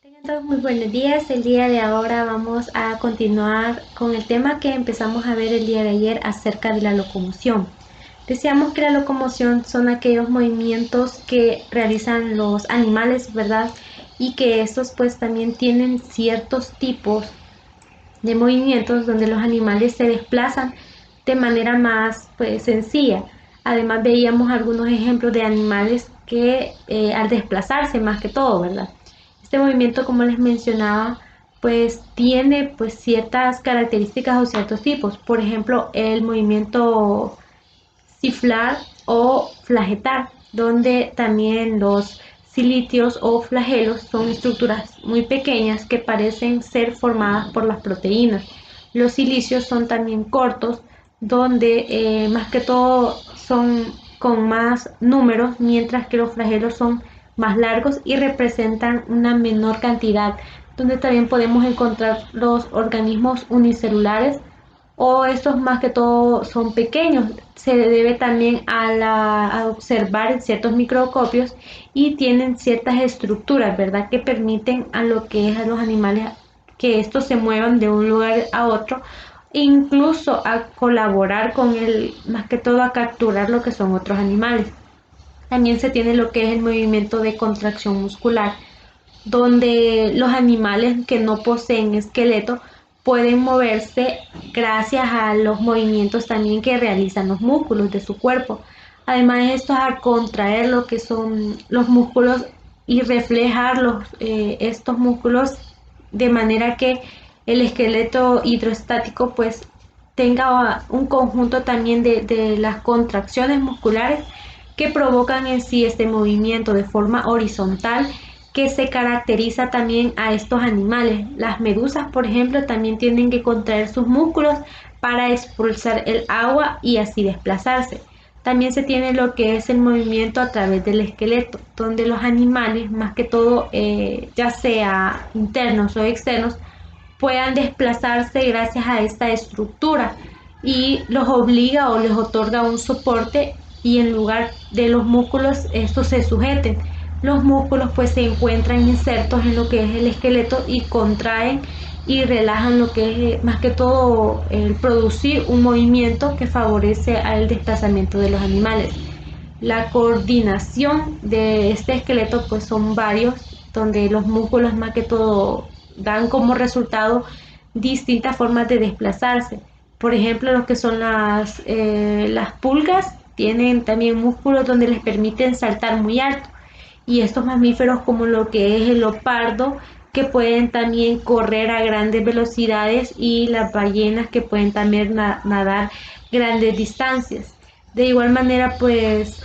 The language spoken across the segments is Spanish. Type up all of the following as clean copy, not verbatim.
Tengan todos muy buenos días. El día de ahora vamos a continuar con el tema que empezamos a ver el día de ayer acerca de la locomoción. Decíamos que la locomoción son aquellos movimientos que realizan los animales, ¿verdad? Y que estos pues también tienen ciertos tipos de movimientos donde los animales se desplazan de manera más pues sencilla. Además veíamos algunos ejemplos de animales que al desplazarse más que todo, ¿verdad? Este movimiento, como les mencionaba, pues tiene pues ciertas características o ciertos tipos. Por ejemplo, el movimiento ciflar o flagetar, donde también los cilitios o flagelos son estructuras muy pequeñas que parecen ser formadas por las proteínas. Los cilicios son también cortos, donde más que todo son con más números, mientras que los flagelos son más largos y representan una menor cantidad, donde también podemos encontrar los organismos unicelulares o estos más que todo son pequeños. Se debe también a observar ciertos microscopios y tienen ciertas estructuras, ¿verdad? Que permiten a lo que es a los animales que estos se muevan de un lugar a otro, e incluso a colaborar con el, más que todo a capturar lo que son otros animales. También se tiene lo que es el movimiento de contracción muscular, donde los animales que no poseen esqueleto pueden moverse gracias a los movimientos también que realizan los músculos de su cuerpo. Además, esto es a contraer lo que son los músculos y reflejar estos músculos de manera que el esqueleto hidrostático pues tenga un conjunto también de las contracciones musculares que provocan en sí este movimiento de forma horizontal que se caracteriza también a estos animales. Las medusas, por ejemplo, también tienen que contraer sus músculos para expulsar el agua y así desplazarse. También se tiene lo que es el movimiento a través del esqueleto, donde los animales, más que todo, ya sea internos o externos, puedan desplazarse gracias a esta estructura y los obliga o les otorga un soporte y en lugar de los músculos estos se sujeten. Los músculos pues se encuentran insertos en lo que es el esqueleto y contraen y relajan lo que es más que todo el producir un movimiento que favorece al desplazamiento de los animales. La coordinación de este esqueleto pues son varios, donde los músculos más que todo dan como resultado distintas formas de desplazarse. Por ejemplo, lo que son las pulgas tienen también músculos donde les permiten saltar muy alto. Y estos mamíferos como lo que es el leopardo, que pueden también correr a grandes velocidades y las ballenas que pueden también nadar grandes distancias. De igual manera, pues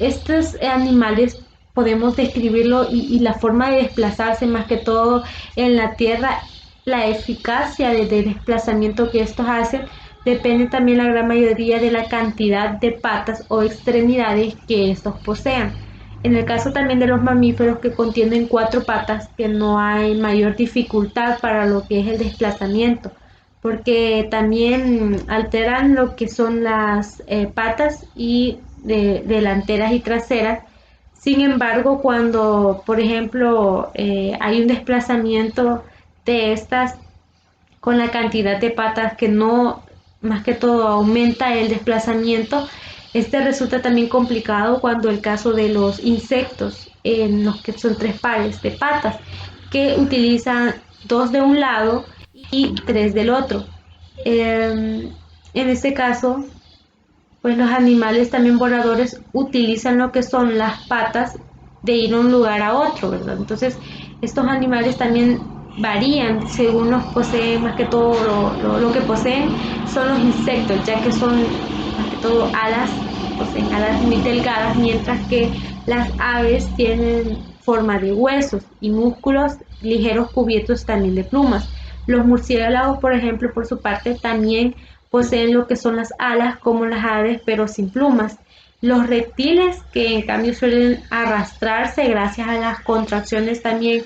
estos animales podemos describirlo y la forma de desplazarse más que todo en la tierra, la eficacia de desplazamiento que estos hacen depende también la gran mayoría de la cantidad de patas o extremidades que estos posean. En el caso también de los mamíferos que contienen cuatro patas, que no hay mayor dificultad para lo que es el desplazamiento, porque también alteran lo que son las patas y delanteras y traseras. Sin embargo, cuando, por ejemplo, hay un desplazamiento de estas con la cantidad de patas que no, más que todo, aumenta el desplazamiento, este resulta también complicado cuando el caso de los insectos, en los que son tres pares de patas, que utilizan dos de un lado y tres del otro. En este caso, pues los animales también voladores utilizan lo que son las patas de ir de un lugar a otro, ¿verdad? Entonces, estos animales también varían según los poseen, más que todo lo que poseen son los insectos, ya que son más que todo alas, poseen alas muy delgadas, mientras que las aves tienen forma de huesos y músculos ligeros cubiertos también de plumas. Los murciélagos, por ejemplo, por su parte, también poseen lo que son las alas como las aves, pero sin plumas. Los reptiles, que en cambio suelen arrastrarse gracias a las contracciones también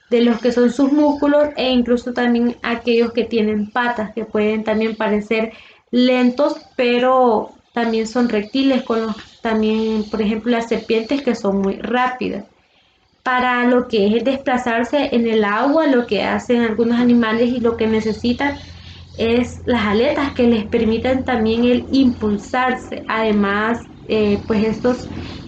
de los que son sus músculos e incluso también aquellos que tienen patas, que pueden también parecer lentos, pero también son reptiles, con los también, por ejemplo, las serpientes que son muy rápidas. para lo que es el desplazarse en el agua. Lo que hacen algunos animales y lo que necesitan es las aletas que les permiten también el impulsarse. Además, pues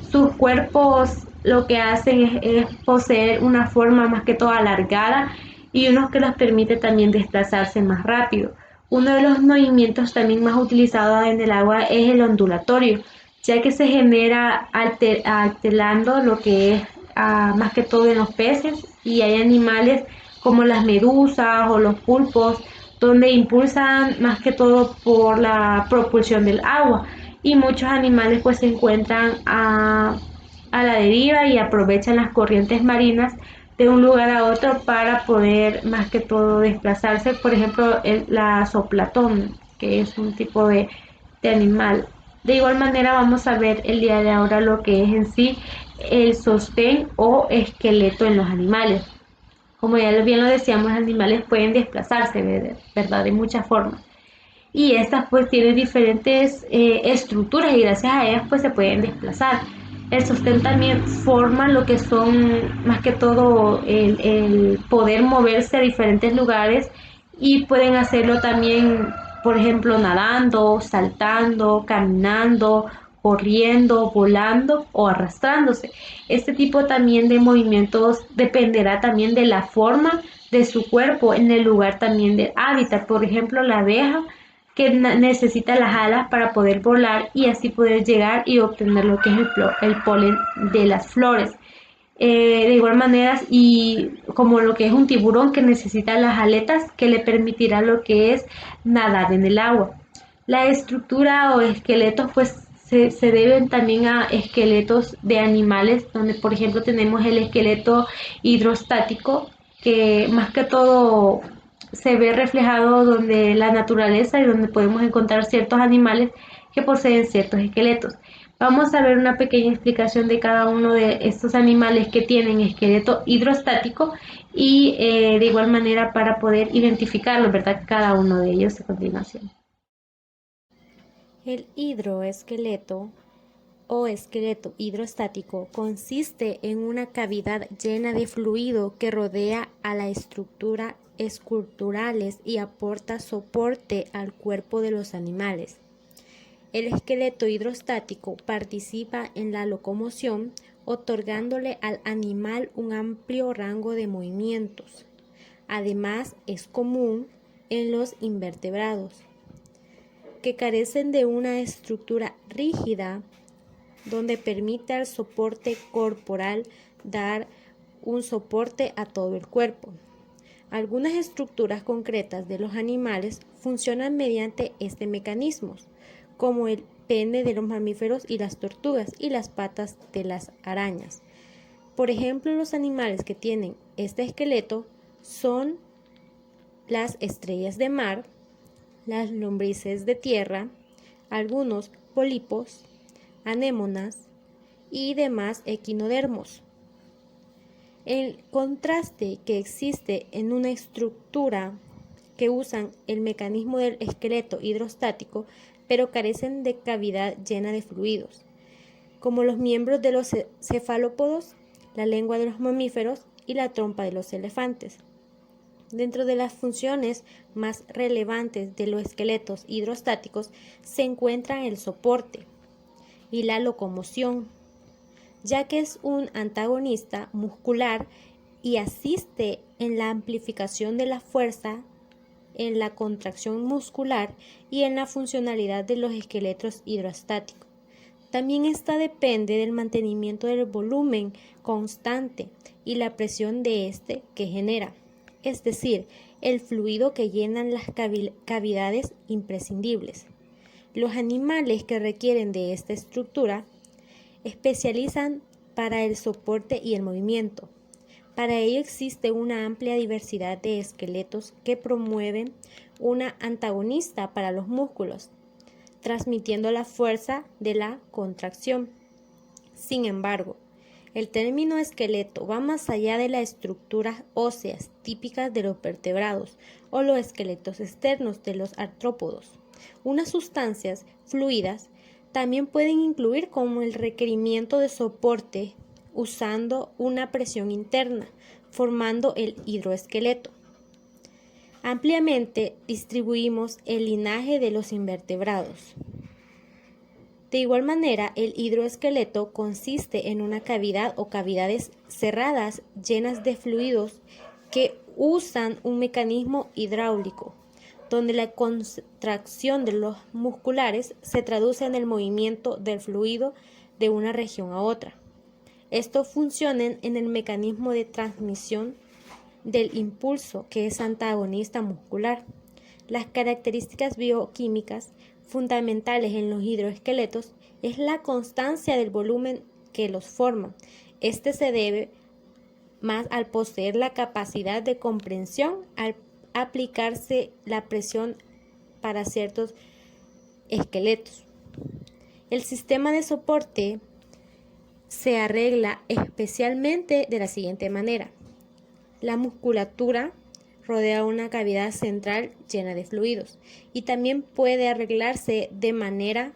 sus cuerpos lo que hacen es poseer una forma más que todo alargada y unos que los permite también desplazarse más rápido. Uno de los movimientos también más utilizados en el agua es el ondulatorio, ya que se genera alterando lo que es más que todo en los peces, y hay animales como las medusas o los pulpos donde impulsan más que todo por la propulsión del agua, y muchos animales pues se encuentran a la deriva y aprovechan las corrientes marinas de un lugar a otro para poder más que todo desplazarse. Por ejemplo, la zooplancton, que es un tipo de animal. De igual manera vamos a ver el día de ahora lo que es en sí el sostén o esqueleto en los animales. Como ya bien lo decíamos, los animales pueden desplazarse, ¿verdad? De muchas formas. Y estas pues tienen diferentes estructuras y gracias a ellas pues se pueden desplazar. El sostén también forma lo que son más que todo el poder moverse a diferentes lugares, y pueden hacerlo también, por ejemplo, nadando, saltando, caminando, corriendo, volando o arrastrándose. Este tipo también de movimientos dependerá también de la forma de su cuerpo en el lugar también del hábitat. Por ejemplo, la abeja que necesita las alas para poder volar y así poder llegar y obtener lo que es el polen de las flores. De igual manera, y como lo que es un tiburón que necesita las aletas que le permitirá lo que es nadar en el agua. La estructura o esqueletos pues se deben también a esqueletos de animales, donde por ejemplo tenemos el esqueleto hidrostático, que más que todo se ve reflejado donde la naturaleza y donde podemos encontrar ciertos animales que poseen ciertos esqueletos. Vamos a ver una pequeña explicación de cada uno de estos animales que tienen esqueleto hidrostático y de igual manera para poder identificarlos, ¿verdad? Cada uno de ellos a continuación. El hidroesqueleto o esqueleto hidrostático consiste en una cavidad llena de fluido que rodea a la estructura esculturales y aporta soporte al cuerpo de los animales. El esqueleto hidrostático participa en la locomoción, otorgándole al animal un amplio rango de movimientos. Además, es común en los invertebrados, que carecen de una estructura rígida donde permite al soporte corporal dar un soporte a todo el cuerpo. Algunas estructuras concretas de los animales funcionan mediante este mecanismo, como el pene de los mamíferos y las tortugas y las patas de las arañas. Por ejemplo, los animales que tienen este esqueleto son las estrellas de mar, las lombrices de tierra, algunos pólipos, anémonas y demás equinodermos. El contraste que existe en una estructura que usan el mecanismo del esqueleto hidrostático, pero carecen de cavidad llena de fluidos, como los miembros de los cefalópodos, la lengua de los mamíferos y la trompa de los elefantes. Dentro de las funciones más relevantes de los esqueletos hidrostáticos se encuentran el soporte y la locomoción, ya que es un antagonista muscular y asiste en la amplificación de la fuerza, en la contracción muscular y en la funcionalidad de los esqueletos hidrostáticos. También esta depende del mantenimiento del volumen constante y la presión de este que genera, es decir, el fluido que llenan las cavidades imprescindibles. Los animales que requieren de esta estructura especializan para el soporte y el movimiento. Para ello existe una amplia diversidad de esqueletos que promueven una antagonista para los músculos, transmitiendo la fuerza de la contracción. Sin embargo, el término esqueleto va más allá de las estructuras óseas típicas de los vertebrados o los esqueletos externos de los artrópodos. Unas sustancias fluidas también pueden incluir como el requerimiento de soporte usando una presión interna, formando el hidroesqueleto. Ampliamente distribuimos el linaje de los invertebrados. De igual manera, el hidroesqueleto consiste en una cavidad o cavidades cerradas llenas de fluidos que usan un mecanismo hidráulico, donde la contracción de los musculares se traduce en el movimiento del fluido de una región a otra. Estos funcionan en el mecanismo de transmisión del impulso, que es antagonista muscular. Las características bioquímicas fundamentales en los hidroesqueletos es la constancia del volumen que los forma. Este se debe más al poseer la capacidad de compresión al aplicarse la presión para ciertos esqueletos. El sistema de soporte se arregla especialmente de la siguiente manera. La musculatura rodea una cavidad central llena de fluidos y también puede arreglarse de manera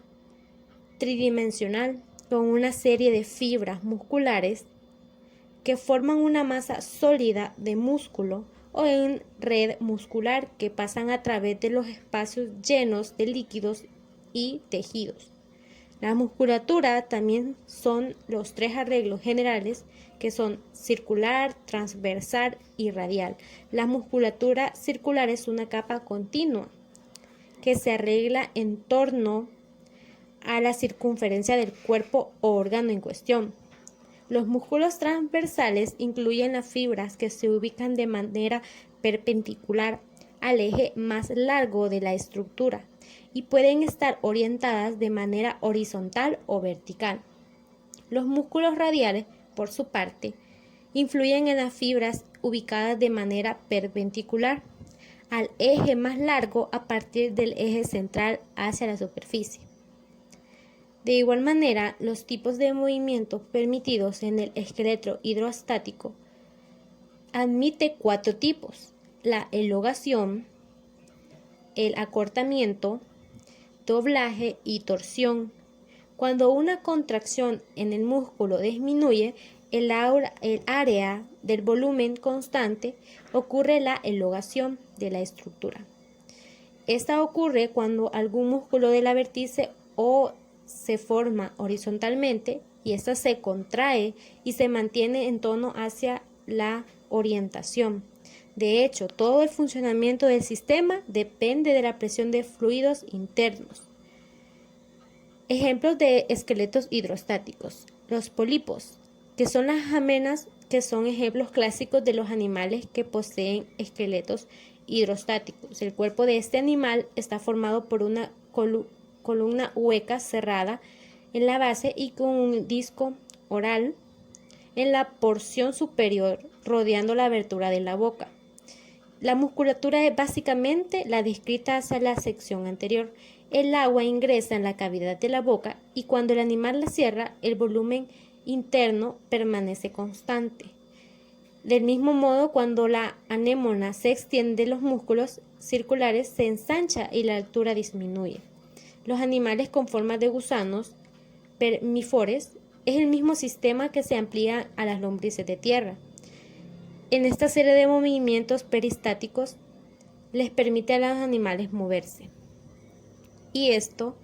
tridimensional con una serie de fibras musculares que forman una masa sólida de músculo o en red muscular que pasan a través de los espacios llenos de líquidos y tejidos. La musculatura también son los tres arreglos generales que son circular, transversal y radial. La musculatura circular es una capa continua que se arregla en torno a la circunferencia del cuerpo o órgano en cuestión. Los músculos transversales incluyen las fibras que se ubican de manera perpendicular al eje más largo de la estructura y pueden estar orientadas de manera horizontal o vertical. Los músculos radiales, por su parte, influyen en las fibras ubicadas de manera perpendicular al eje más largo a partir del eje central hacia la superficie. De igual manera, los tipos de movimiento permitidos en el esqueleto hidrostático admite 4 tipos: la elongación, el acortamiento, doblaje y torsión. Cuando una contracción en el músculo disminuye el área del volumen constante, ocurre la elongación de la estructura. Esta ocurre cuando algún músculo de la vértice o se forma horizontalmente y ésta se contrae y se mantiene en tono hacia la orientación. De hecho, todo el funcionamiento del sistema depende de la presión de fluidos internos. Ejemplos de esqueletos hidrostáticos. Los pólipos, que son las amenas, que son ejemplos clásicos de los animales que poseen esqueletos hidrostáticos. El cuerpo de este animal está formado por una columna hueca cerrada en la base y con un disco oral en la porción superior rodeando la abertura de la boca. La musculatura es básicamente la descrita hacia la sección anterior. El agua ingresa en la cavidad de la boca y cuando el animal la cierra, el volumen interno permanece constante. Del mismo modo, cuando la anémona se extiende, los músculos circulares se ensanchan y la altura disminuye. Los animales con forma de gusanos vermíferos es el mismo sistema que se amplía a las lombrices de tierra. En esta serie de movimientos peristáticos les permite a los animales moverse. Y esto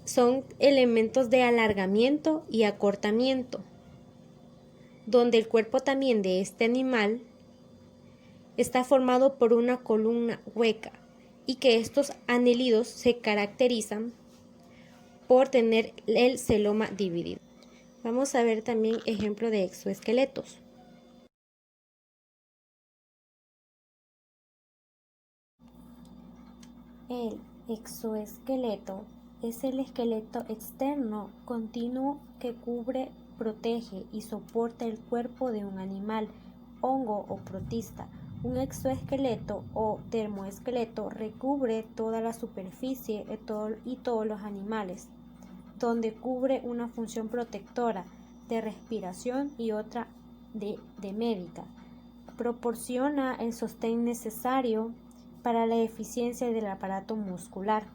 son elementos de alargamiento y acortamiento, donde el cuerpo también de este animal está formado por una columna hueca y que estos anélidos se caracterizan por tener el celoma dividido. Vamos a ver también ejemplo de exoesqueletos. El exoesqueleto es el esqueleto externo continuo que cubre, protege y soporta el cuerpo de un animal, hongo o protista. Un exoesqueleto o termoesqueleto recubre toda la superficie y todos los animales, donde cubre una función protectora de respiración y otra de médica. Proporciona el sostén necesario para la eficiencia del aparato muscular.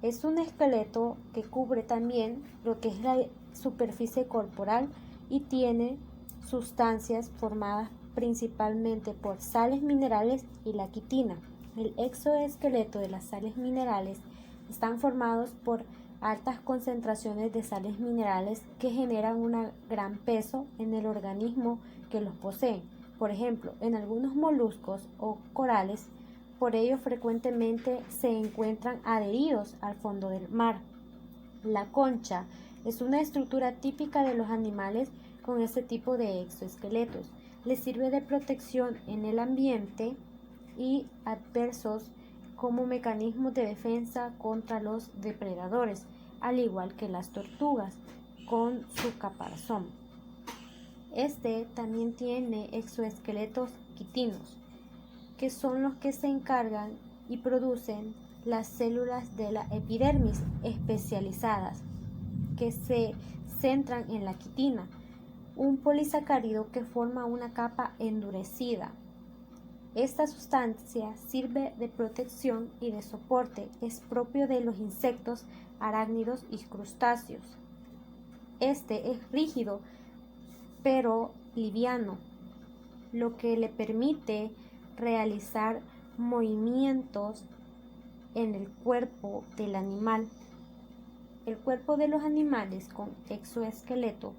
Es un esqueleto que cubre también lo que es la superficie corporal y tiene sustancias formadas principalmente por sales minerales y la quitina. El exoesqueleto de las sales minerales están formados por altas concentraciones de sales minerales que generan un gran peso en el organismo que los posee. Por ejemplo, en algunos moluscos o corales, por ello frecuentemente se encuentran adheridos al fondo del mar. La concha es una estructura típica de los animales con este tipo de exoesqueletos. Les sirve de protección en el ambiente y adversos como mecanismos de defensa contra los depredadores, al igual que las tortugas con su caparazón. Este también tiene exoesqueletos quitinos, que son los que se encargan y producen las células de la epidermis especializadas, que se centran en la quitina, un polisacárido que forma una capa endurecida. Esta sustancia sirve de protección y de soporte, es propio de los insectos, arácnidos y crustáceos. Este es rígido pero liviano, lo que le permite realizar movimientos en el cuerpo del animal. El cuerpo de los animales con exoesqueleto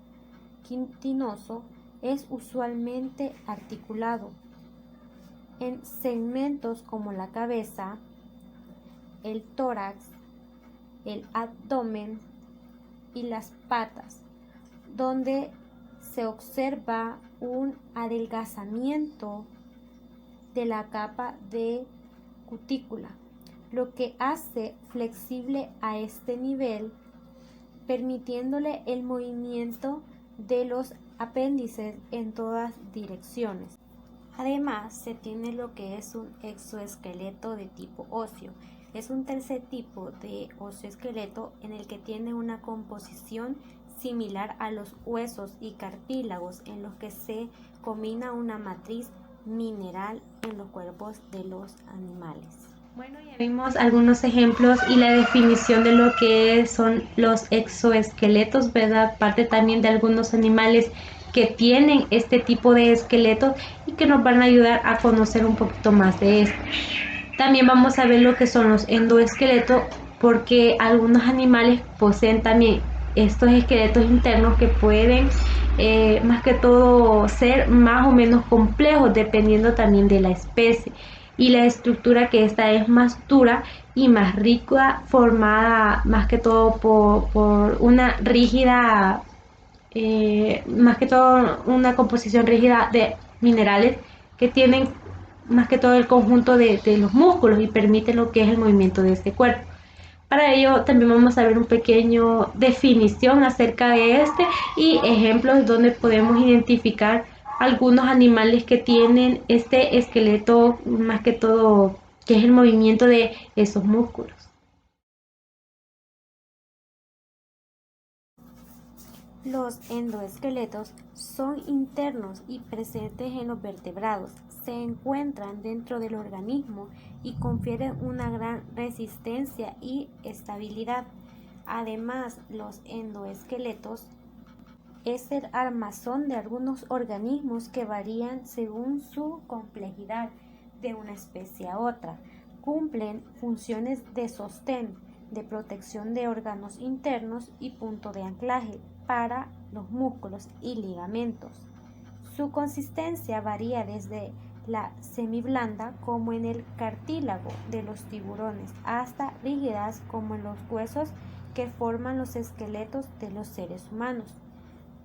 quitinoso es usualmente articulado en segmentos como la cabeza, el tórax, el abdomen y las patas, donde se observa un adelgazamiento de la capa de cutícula, lo que hace flexible a este nivel, permitiéndole el movimiento de los apéndices en todas direcciones. Además, se tiene lo que es un exoesqueleto de tipo óseo. Es un tercer tipo de osteoesqueleto en el que tiene una composición similar a los huesos y cartílagos, en los que se combina una matriz mineral en los cuerpos de los animales. Bueno, ya vimos algunos ejemplos y la definición de lo que son los exoesqueletos, ¿verdad? Parte también de algunos animales que tienen este tipo de esqueletos y que nos van a ayudar a conocer un poquito más de esto. También vamos a ver lo que son los endoesqueletos, porque algunos animales poseen también estos esqueletos internos que pueden más que todo ser más o menos complejos dependiendo también de la especie y la estructura, que esta es más dura y más rica, formada más que todo por una rígida, más que todo una composición rígida de minerales que tienen más que todo el conjunto de los músculos y permite lo que es el movimiento de este cuerpo. Para ello también vamos a ver un pequeño definición acerca de este y ejemplos donde podemos identificar algunos animales que tienen este esqueleto, más que todo que es el movimiento de esos músculos. Los endoesqueletos son internos y presentes en los vertebrados. Se encuentran dentro del organismo y confieren una gran resistencia y estabilidad. Además, los endoesqueletos es el armazón de algunos organismos que varían según su complejidad de una especie a otra. Cumplen funciones de sostén, de protección de órganos internos y punto de anclaje para los músculos y ligamentos. Su consistencia varía desde la semiblanda como en el cartílago de los tiburones hasta rígidas como en los huesos que forman los esqueletos de los seres humanos.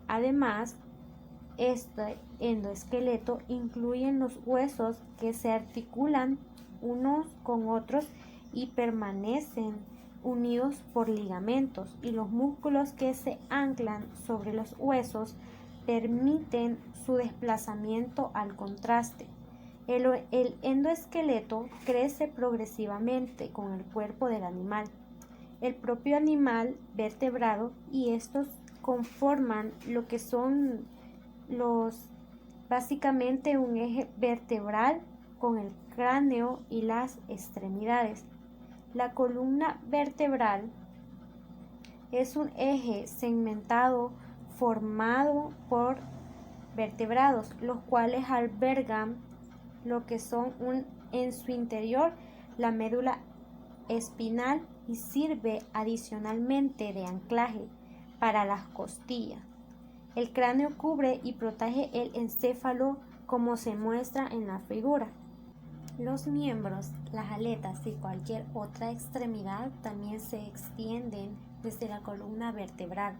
Además, este endoesqueleto incluye los huesos que se articulan unos con otros y permanecen unidos por ligamentos, y los músculos que se anclan sobre los huesos permiten su desplazamiento al contraste. El endoesqueleto crece progresivamente con el cuerpo del animal, el propio animal vertebrado, y estos conforman lo que son básicamente un eje vertebral con el cráneo y las extremidades. La columna vertebral es un eje segmentado formado por vertebrados, los cuales albergan lo que son en su interior la médula espinal y sirve adicionalmente de anclaje para las costillas. El cráneo cubre y protege el encéfalo como se muestra en la figura. Los miembros, las aletas y cualquier otra extremidad también se extienden desde la columna vertebral.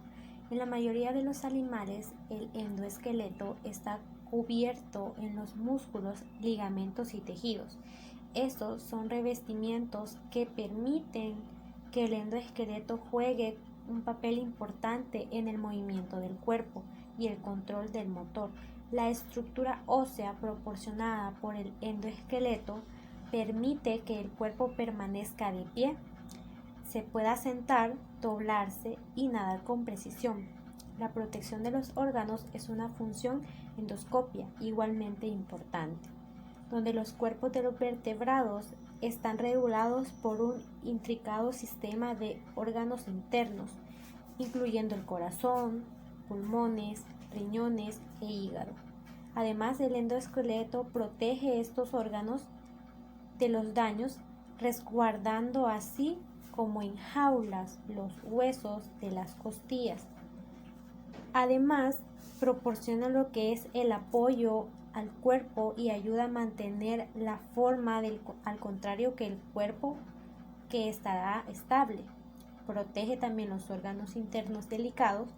En la mayoría de los animales, el endoesqueleto está cubierto en los músculos, ligamentos y tejidos. Estos son revestimientos que permiten que el endoesqueleto juegue un papel importante en el movimiento del cuerpo y el control del motor. La estructura ósea proporcionada por el endoesqueleto permite que el cuerpo permanezca de pie, se pueda sentar, doblarse y nadar con precisión. La protección de los órganos es una función endoscopia igualmente importante, donde los cuerpos de los vertebrados están regulados por un intricado sistema de órganos internos, incluyendo el corazón, pulmones, riñones e hígado. Además, el endoesqueleto protege estos órganos de los daños, resguardando así como en jaulas los huesos de las costillas. Además, proporciona lo que es el apoyo al cuerpo y ayuda a mantener la forma al contrario que el cuerpo que estará estable. Protege también los órganos internos delicados,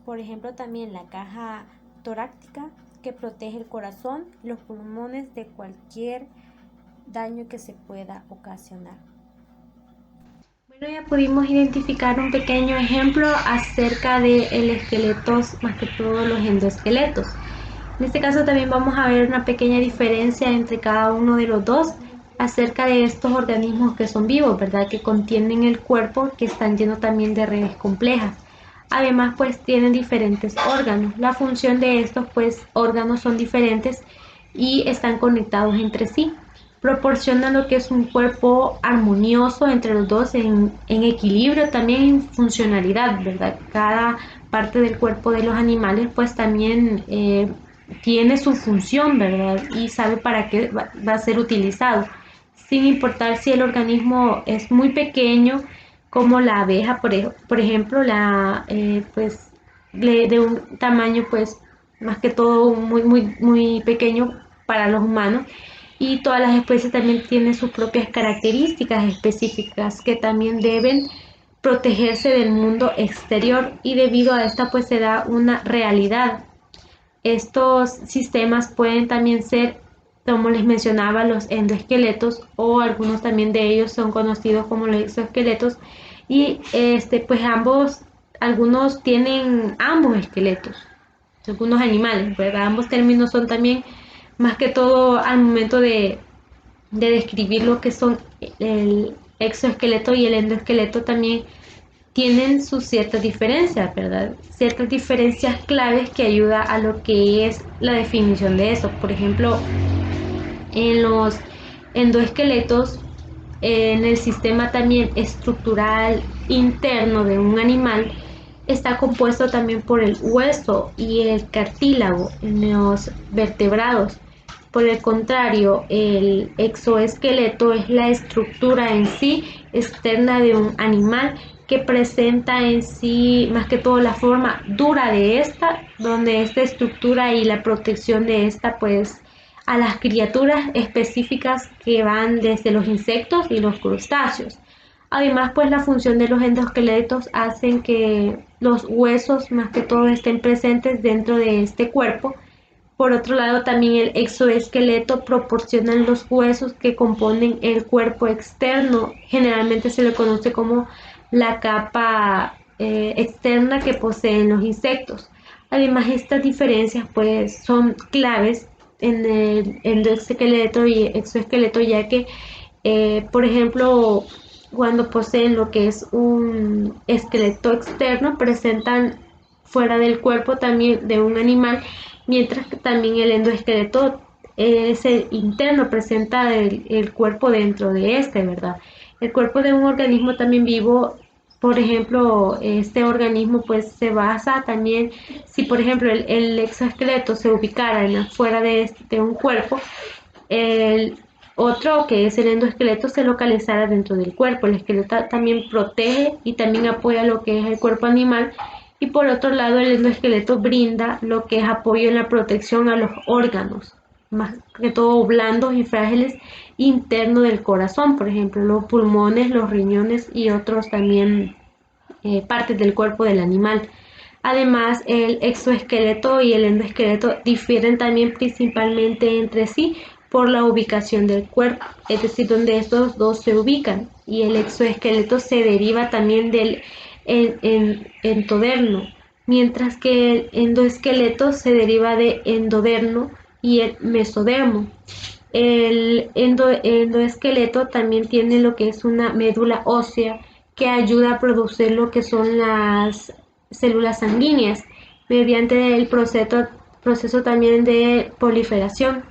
por ejemplo también la caja torácica que protege el corazón y los pulmones de cualquier daño que se pueda ocasionar. Bueno, ya pudimos identificar un pequeño ejemplo acerca de el esqueleto, más que todo los endoesqueletos. En este caso también vamos a ver una pequeña diferencia entre cada uno de los dos acerca de estos organismos que son vivos, ¿verdad? Que contienen el cuerpo, que están llenos también de redes complejas. Además, pues tienen diferentes órganos. La función de estos pues órganos son diferentes y están conectados entre sí. Proporcionan lo que es un cuerpo armonioso entre los dos en equilibrio, también en funcionalidad, ¿verdad? Cada parte del cuerpo de los animales pues también tiene su función, ¿verdad? Y sabe para qué va a ser utilizado, sin importar si el organismo es muy pequeño, como la abeja, por ejemplo, pues de un tamaño pues más que todo muy pequeño para los humanos, y todas las especies también tienen sus propias características específicas que también deben protegerse del mundo exterior, y debido a esta pues se da una realidad. Estos sistemas pueden también ser, como les mencionaba, los endoesqueletos, o algunos también de ellos son conocidos como los exoesqueletos, y pues algunos tienen ambos esqueletos, algunos animales, ¿verdad? Ambos términos son también más que todo al momento de describir lo que son el exoesqueleto y el endoesqueleto, también tienen sus ciertas diferencias, ¿verdad? Ciertas diferencias claves que ayuda a lo que es la definición de eso. Por ejemplo, en los endoesqueletos, en el sistema también estructural interno de un animal, está compuesto también por el hueso y el cartílago en los vertebrados. Por el contrario, el exoesqueleto es la estructura en sí externa de un animal, que presenta en sí más que todo la forma dura de esta, donde esta estructura y la protección de esta pues a las criaturas específicas que van desde los insectos y los crustáceos. Además, pues la función de los endoesqueletos hacen que los huesos más que todo estén presentes dentro de este cuerpo. Por otro lado, también el exoesqueleto proporciona los huesos que componen el cuerpo externo. Generalmente se le conoce como la capa externa que poseen los insectos. Además, estas diferencias pues son claves en el endoesqueleto y exoesqueleto, ya que, por ejemplo, cuando poseen lo que es un esqueleto externo, presentan fuera del cuerpo también de un animal, mientras que también el endoesqueleto es el interno, presenta el cuerpo dentro de este, ¿verdad? El cuerpo de un organismo también vivo por ejemplo, este organismo pues se basa también, si por ejemplo el exoesqueleto se ubicara en afuera de un cuerpo, el otro, que es el endoesqueleto, se localizara dentro del cuerpo. El esqueleto también protege y también apoya lo que es el cuerpo animal. Y por otro lado, el endoesqueleto brinda lo que es apoyo en la protección a los órganos, más que todo blandos y frágiles internos del corazón, por ejemplo, los pulmones, los riñones y otros también partes del cuerpo del animal. Además, el exoesqueleto y el endoesqueleto difieren también principalmente entre sí por la ubicación del cuerpo, es decir, donde estos dos se ubican. Y el exoesqueleto se deriva también del entodermo, mientras que el endoesqueleto se deriva de endodermo y el mesodermo. El endoesqueleto también tiene lo que es una médula ósea que ayuda a producir lo que son las células sanguíneas mediante el proceso también de proliferación,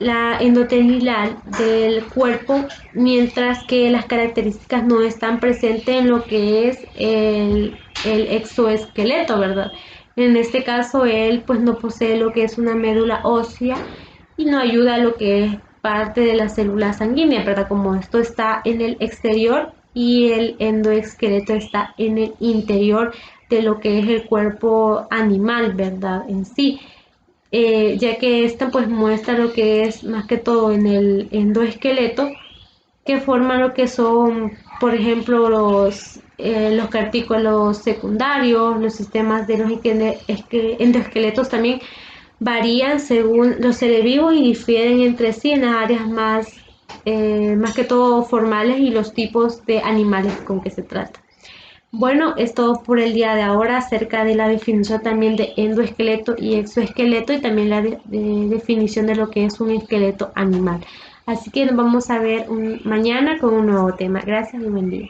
la endotelial del cuerpo, mientras que las características no están presentes en lo que es el exoesqueleto, ¿verdad? En este caso, él pues no posee lo que es una médula ósea y no ayuda a lo que es parte de la célula sanguínea, ¿verdad? Como esto está en el exterior y el endoesqueleto está en el interior de lo que es el cuerpo animal, ¿verdad? En sí. Ya que esta pues muestra lo que es más que todo en el endoesqueleto, que forman lo que son, por ejemplo, los cartículos secundarios, los sistemas de los endoesqueletos también varían según los seres vivos y difieren entre sí en las áreas más que todo formales y los tipos de animales con que se trata. Bueno, es todo por el día de ahora acerca de la definición también de endoesqueleto y exoesqueleto y también la definición de lo que es un esqueleto animal. Así que nos vamos a ver mañana con un nuevo tema. Gracias y buen día.